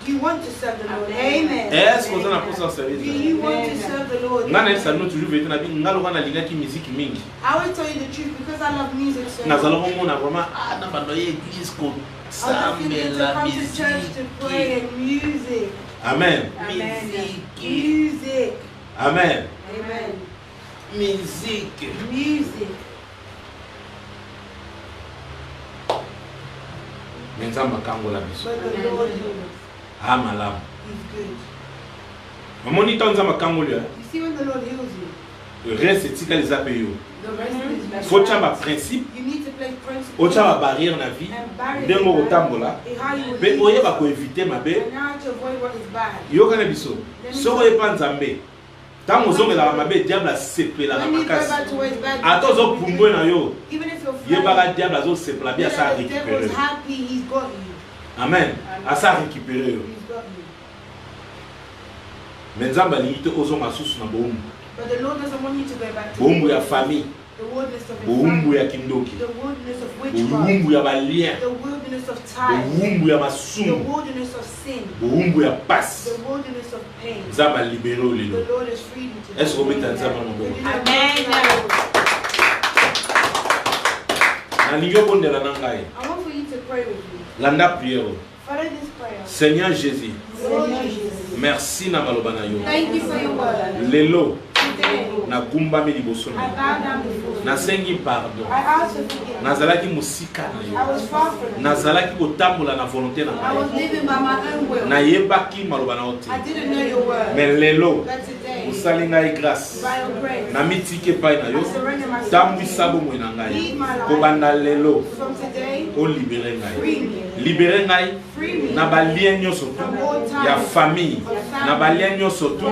do you want to serve the Lord? Amen. Est-ce que vous en avez pour ça servir Do Dieu? you want to serve the Lord? Ngana esa no toujours vetu na bi ngalo kana linga ki musique mingi. I will tell you the truth because I love music so Na much. zalo mona vraiment na bando ye église ko I was thinking to sambela come to church to pray musique. and music. Amen. Music. Amen. Amen. Musique. Music. Nzamba kangola biso. But the Lord heals. Ah malamu. He's good. Mamoni ta nzamba kangola. You see when the Lord heals you, Reste tika les apeyo. the rest is better. Faut tshaba principe, You need to place principles. o tshaba barrière na vie. And barriers Ndengo in life, kotambola. and how you will Pe live oye ba yourself, ko éviter mabe. and how to avoid what is bad. Yo kana biso. Soko epa nzambe. Tango zongela mabe diable asepela na When you go makasi. back to what is bad, Ato zo pumbwe na yo. even if you're Yebaka diable azo sepela bi asa the devil récupérer. is happy, he's got you. Amen. Asa récupérer yo. He's got you. Mais nzamba limite ozonga susu na boumbu. But the Lord doesn't want you to go back to Boumbu ya famille. the wilderness of his Boumbu family, ya kindoki. the wilderness of witchcraft, Boumbu ya balien. the wilderness of ties, Boumbu ya the masumu. wilderness of sin, Boumbu ya passe. the wilderness of pain. Nzamba libéré au The lelo. Lord is freedom to Est-ce qu'on met un nzamba na boumbu? Na liyo bondela na ngai. I want for you to pray with me. Landa prière. Follow this prayer. Seigneur Jésus, Lord Jesus, merci na maloba na yo. thank you for your word. Lelo Today, na gumbami liboso I na yo. bow down before you. Nasengi pardon. I ask for forgiveness. Nazalaki mosika na I yo. was far from you. Nazalaki kotambola na volonté na I was ngai. living by my own will. Nayebaki maloba na yo te. I didn't know your word. Mais lelo But today, osali ngai grâce. by your grace, Na mitiki epai na yo. I surrender myself. Tambwisa bomoi na ngai. Kobanda lelo From today, olibere ngai. free me. Libere ngai Free me na balien nyonso from all ya ya famille na balien nyonso tu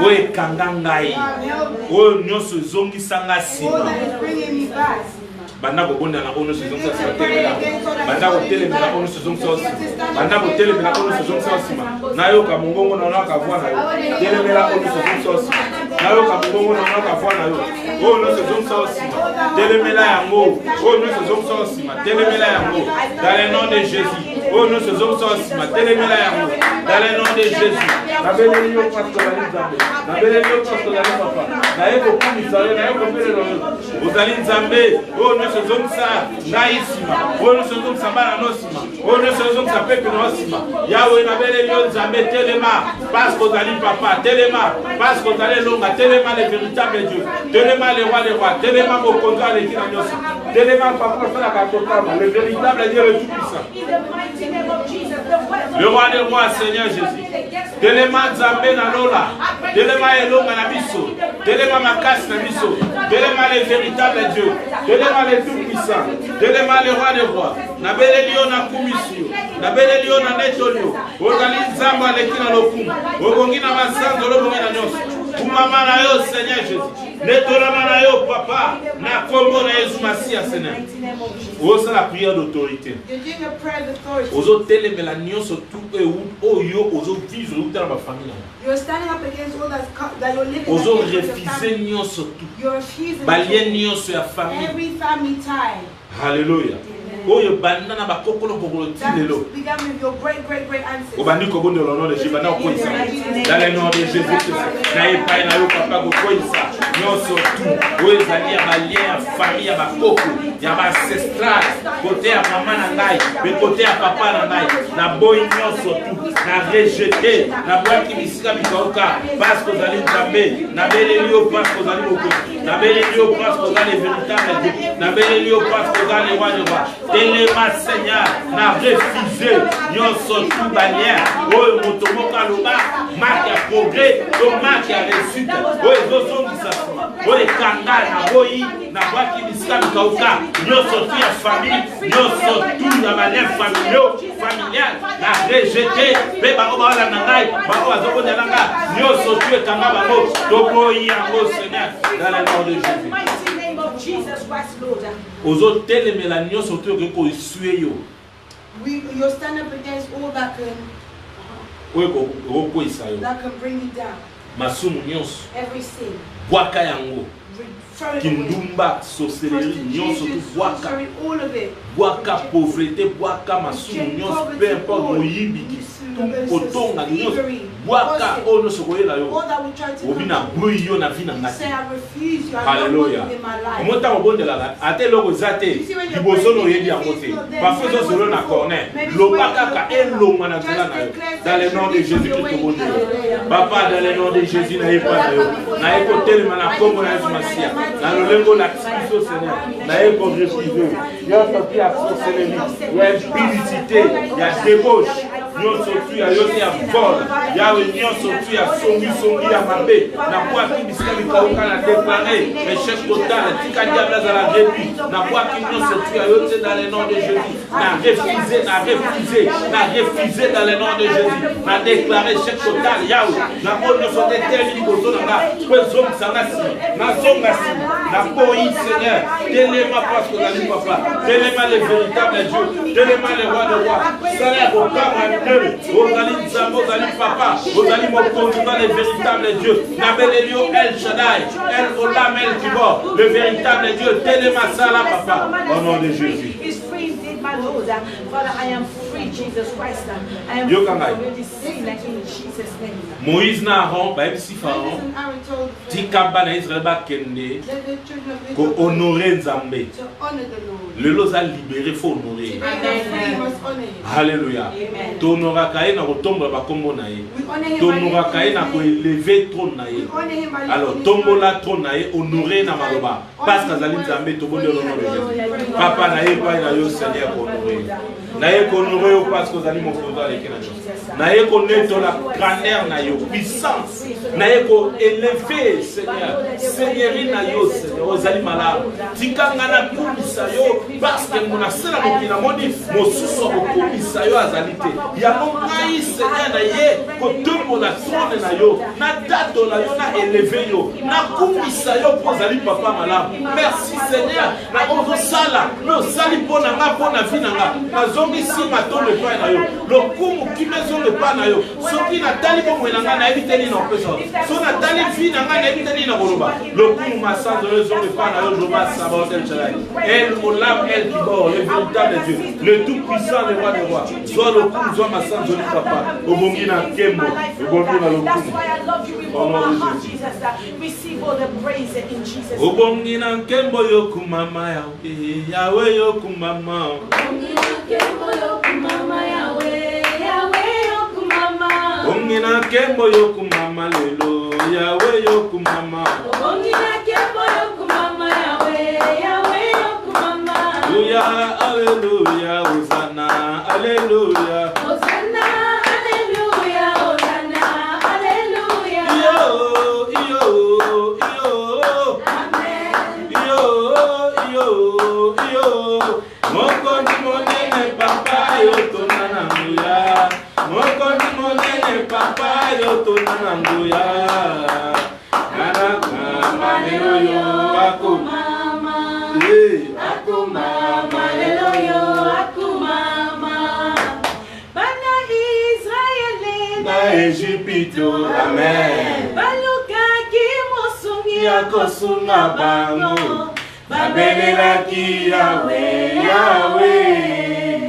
oyo ekanga ngai oyo nyonso ezongisa nga nsima banda kobondana ono sezongisa nsima telemela banda kotelemela ono sezongisa nsima banda kotelemela ono sezongisa nsima nayoka mongongo na onaka voix na yo telemela ono sezongisa nsima nayoka mongongo na onaka voix na yo ono sezongisa nsima telemela yango ono sezongisa nsima telemela yango dans le nom de Jésus ono sezongisa nsima telemela yango dans le nom de Jésus nabeleli yo pastor la nzambe nabeleli yo pastor la papa naye kokumisa yo naye kopelelo yo ozali nzambe ono sezongisa ngai nsima ono sezongisa bana no nsima ono sezongisa pepe no nsima yawe nabeleli yo nzambe telema parce que ozali papa telema parce que ozali longa telema le véritable Dieu telema le roi des rois telema mokonzi aleki na nyonso telema papa asalaka totama le véritable Dieu le tout puissant le roi des rois Seigneur Jésus telema nzambe na lola telema elonga na biso telema makasi na biso telema le véritable Dieu telema le tout puissant telema le roi des rois nabeleli yo na kumisi yo nabeleli yo na netoli yo ozali nzambe aleki na lokumu okongi na masanzo lobongi na nyonso kumama na yo Seigneur Jésus netolama na yo papa na kombo na Yesu Masiya Seigneur oza la prière d'autorité ozo telemela nyonso tout oyo ozo vivre uta na ba famille you're standing up against all that you're living ozo refuser nyonso tout balien nyonso ya famille every family tie. Hallelujah. Oyo banda na bakokolo kokolo tilelo. Obandi kobondo lo nom de Jésus banda koisa. Dans le nom de Jésus Christ. Na epai na yo papa ko koisa. Nyonso tout. Oyo zali ya balien ya famille ya bakoko, ya ba ancestral, côté ya maman na ngai, be côté ya papa na ngai. Na boy nyonso tout. Na rejeter, na boaki bisika bikauka parce que zali nzambe. Na beleli yo parce que zali boko. Na beleli yo parce que zali véritable Dieu. Na beleli yo parce que zali roi de roi. Téléma Seigneur, n'a refusé, yon sorti bannière, oh motomoka loba, marque à progrès, donc marque à réussite, oh ils ont dit ça, oh les kangas, na boyi, na waki bisika mikauka, yon sorti à famille, yon sorti à manière familiale, na rejeté, mais bah on va la nangai, bah on va zoko de langa, yon sorti à kanga babo, donc boyi yango Seigneur, dans le nom de Jésus. Jesus Christ, Lord. Ozo telemela nyonso to ko isue yo. You stand up against all that can bring you down. Masumu nyonso. Every sin. Bwaka yango. Kindumba sorcellerie nyonso to bwaka. All of it. Bwaka pauvreté, bwaka masumu nyonso, peu importe moyibi. Otonga nyonso. Bwaka ono sokoyela yo. Obina bruit yo na vie na ngati. Hallelujah. Omota obondela ate loko zate liboso no yebi akote. Parfois zo zolo na corner. Lobaka ka elonga na tela na yo. Dans le nom de Jésus Christ obondela. Papa dans le nom de Jésus na yepa na yo. Na yeko telema na kombo na Yesu Masiya. Na lolengo la Christo Seigneur. Na yeko refuser. Yo sorti à sorcellerie. Yo impudicité, ya débauche. Nyonso tu ya yo ya vol. Yawe nyonso tu ya songi ya mabe. Na kwa kibisika mikauka na déclarer échec total. Tika diable za la répi. Na kwa nyonso tu ya yo dans le nom de Jésus. Na refuser dans le nom de Jésus. Na déclarer échec total. Yawe na ono so déterminé bozo na poison sangasi. Na zongasi. Na poi Seigneur. Téléma parce que la papa. Téléma le véritable Dieu. Téléma le roi de roi. Seigneur au camp Ozali Nzambe, Ozali Papa, Ozali Mokonzi, le véritable Dieu. Nabelelio El Shaddai, El Olam El Kibor, le véritable Dieu. Téléma Sala Papa, au nom de Jésus. My Lord, Father, I am free, Jesus Christ. I am free from every sin in Jesus' name. Moïse na Aaron, ba ebisi Pharaon. Tikamba na Israël ba kende ko honorer Nzambe. Le loza libéré faut honorer. Alléluia. Tonora kaye na kotomba ba kombo na ye. Tonora kaye na ko élever trône na ye. Alors tombola trône na ye honorer na maloba. Parce que Nzambe Nzambe to bonde lo no. Papa na ye pa na yo Seigneur. Naye konouré au parce que vous allez m'offrir avec la chose. Naye connaître la grandeur na yo puissance. Naye ko élever Seigneur. Seigneurie na yo Seigneur. Vous allez malade. Tikanga na kumisa yo parce que mon asela mokina moni mosusu kumisa yo azalite yango ngai Seigneur na ye kotombola trône na yo na tatola yo na élever yo na kumisa yo po zali papa malamu. Merci Seigneur na ozosala no sali pona nga pona vie na nga nazongisi matondo epai na yo lokumu kimezongo epai na yo soki natali bomoi na nga nayebi te nini na opesa so natali vie na nga nayebi te nini na koloba lokumu masanzo yo ezongo epai na yo Jehovah Sabaoth El Shaddai El Olam El Kibor le véritable Dieu le tout puissant le roi des rois soit lokumu soit masanzo ni papa obongi na nkembo obongi na lokumu obongi na nkembo yokumama Yahweh yokumama Ongina kembo yokumama lelo Yahweh yokumama Ongina kembo yokumama Yahweh yokumama Hallelujah hallelujah Hosanna hallelujah Hosanna hallelujah Hosanna hallelujah Yo yo yo Amen Yo yo yo Mokondi monene papa yotonana nguya Mokondi monene papa yotonana nguya Nanaka manelo yo akumama Akumama lelo yo akumama Bana Israele na Egypto Amen Baluka kimosungi akosunga bango Babelelaki Yahweh, Yahweh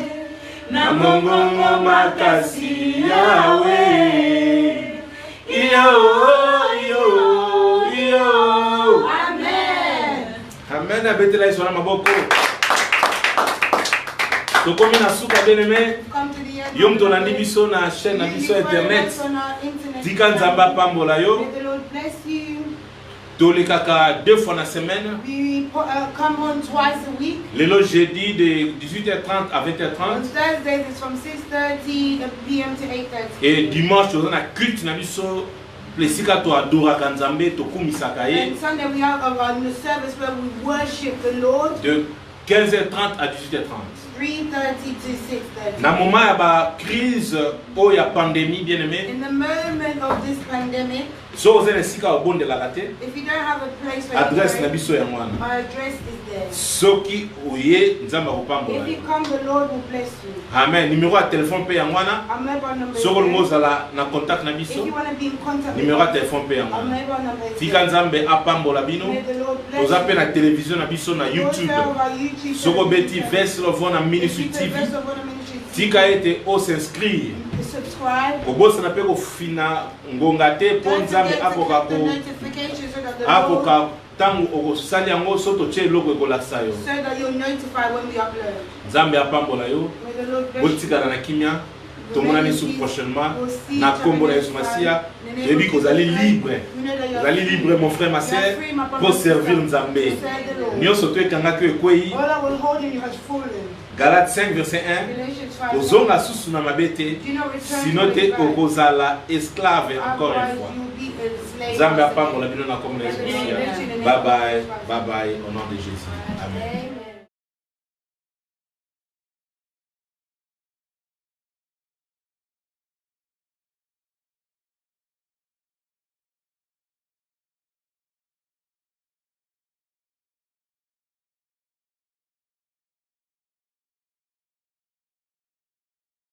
Na mongongo makasi Yahweh Yo, yo, yo Amen Amen, abetela isona maboko Tokomi na suka bien-aimé Yom tolandi biso na chaîne na biso internet Tika nzamba pambola yo Tous les caca 2 fois la semaine. We come on twice a week. Le jeudi de 18h30 à 20h30. On Thursdays it's from 6:30 p.m. to 8:30. Et dimanche on a culte na biso plesika to adora kanzambe to kumisaka ye. And Sunday we have a service where we worship the Lord. De 15h30 à 18h30. 3:30 to 6:30. Na moment ya ba crise o ya pandémie bien-aimé. In the moment of this pandemic. So vous êtes sika au bon de la raté. If you don't have a place where adresse na biso ya mwana. My address is there. Soki oye nzamba kopambola. If you come the Lord will bless you. Amen. Numéro de téléphone pe ya mwana. Soko ngozala na contact na biso. If you want to be in contact. Numéro de téléphone pe ya mwana. Tika nzambe apambola bino. Oza pe na télévision na biso na YouTube. Soko beti verse lo vona ministry TV. Tika ete o s'inscrire. Obosa na pe ko fina ngonga te po nzambe akoka ko akoka tangu okosali yango soto che loko ekolakisa yo. So that you'll notify when we upload. Nzambe apambola yo. Botikana na kimia. Tomonani sous prochainement. Na kombo na Yesu Masia. Ebi kozali libre. Kozali libre mon frère ma sœur pour servir Nzambe. Nyonso to ekanga ko ekwei. Galates 5 verset 1. Ozonga susu na mabete. Sinon te okozala esclave encore une fois. Nzambe apambola bino na kombo na Yesu Masia. Bye bye, bye bye au nom de Jésus. Amen.